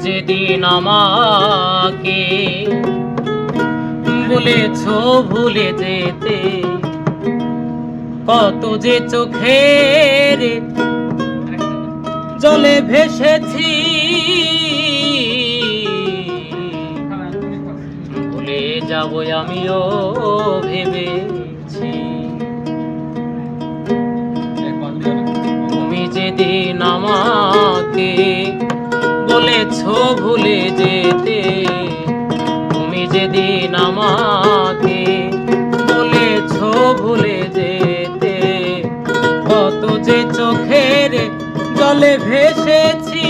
যেদিন আমাকে বলেছ ভুলে যেতে, কত যে চোখের জলে ভেসেছি, ভুলে যাব আমিও ভেবেছি। তুমি যেদিন আমাকে বলেছ ভুলে যেতে, তুমি যেদিন আমাকে বলেছ ভুলে যেতে, কত যে চোখের জলে ভেসেছি,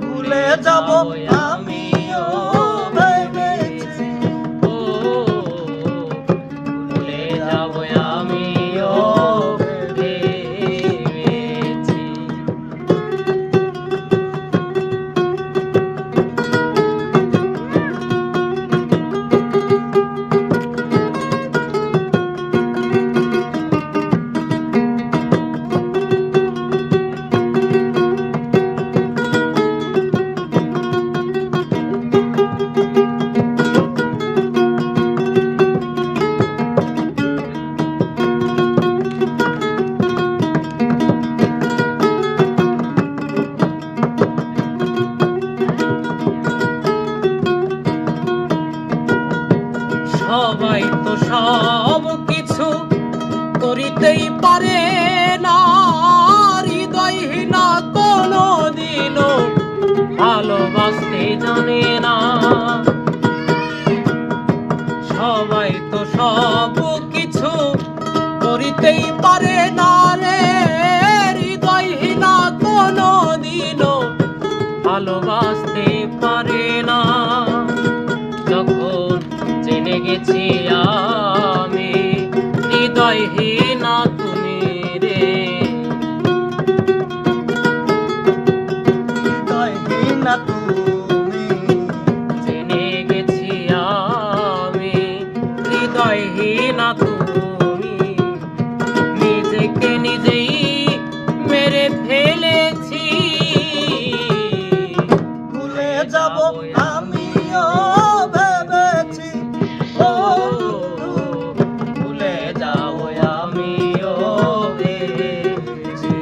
ভুলে যাব আমিও ভেবেছি। ও ভুলে যাব আমিও ভেবেছি। সবাই তো সব কিছু করিতেই পারে না, হৃদয়হীনা কোনো দিনও ভালোবাসতে জানে না। সবাই তো সব কিছু করিতেই পারে না রে, হৃদয়হীনা কোনো দিনও ভালোবাসতে পারে না। যখন জেনে গেছি আমি হৃদয়হীনা তুমি রে, হৃদয়হীনা তুমি, জেনে গেছি আমি হৃদয়হীনা তুমি, নিজেকে নিজেই মেরে ফেলেছি, ভুলে যাব আমিও ভেবেছি। ও ভুলে যাব আমিও ভেবেছি।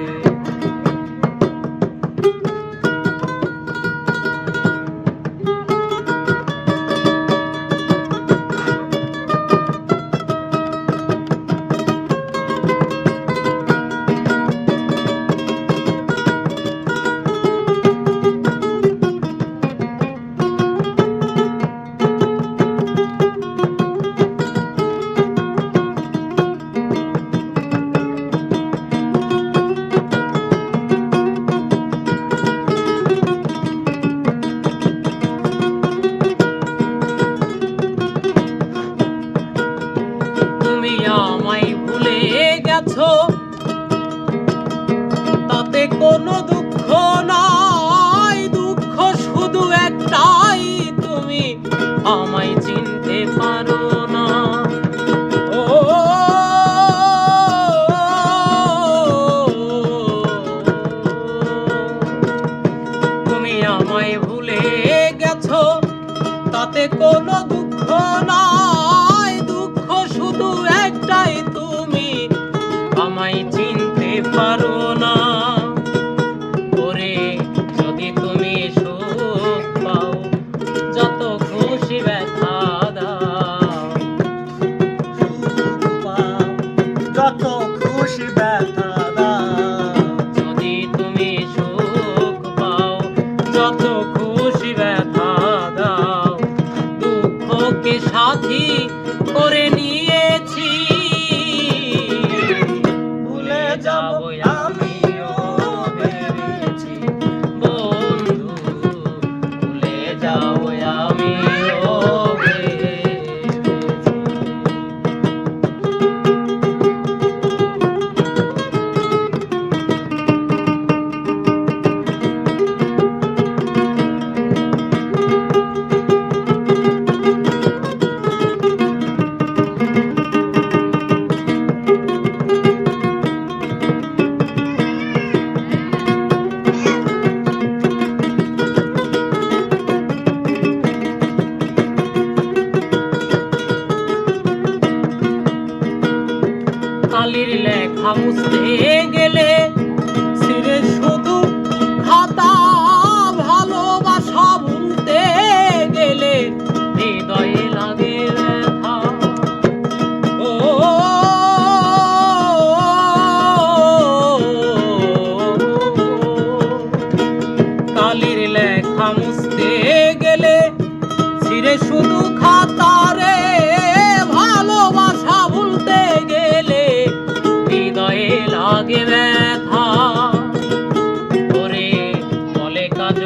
তুমি আমায় ভুলে গেছো, তাতে কোনো দুঃখ নাই, দুঃখ শুধু একটাই, তুমি আমায় চিনতে পারো না। ও তুমি আমায় ভুলে গেছো, তাতে কোনো দুঃখ নাই, দুঃখ শুধু একটাই, তুমি আমায় চিনতে পারো না। ওরে যদি তুমি সুখ পাও, যত খুশি ব্যথা দাও, সুখ পাও, যত খুশি ব্যথা দাও। যদি তুমি সুখ পাও, যত খুশি ব্যথা দাও, দুঃখকে সাথী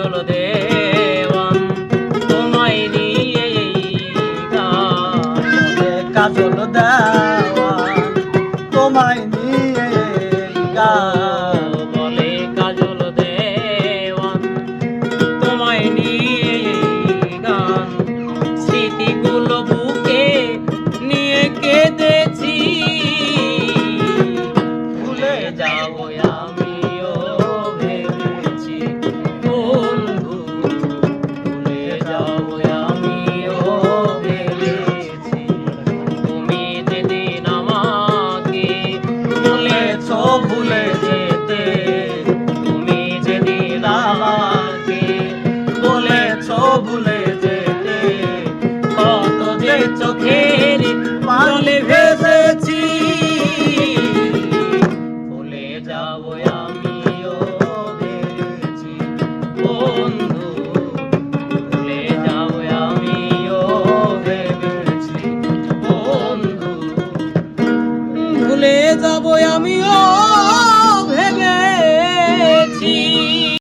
চলো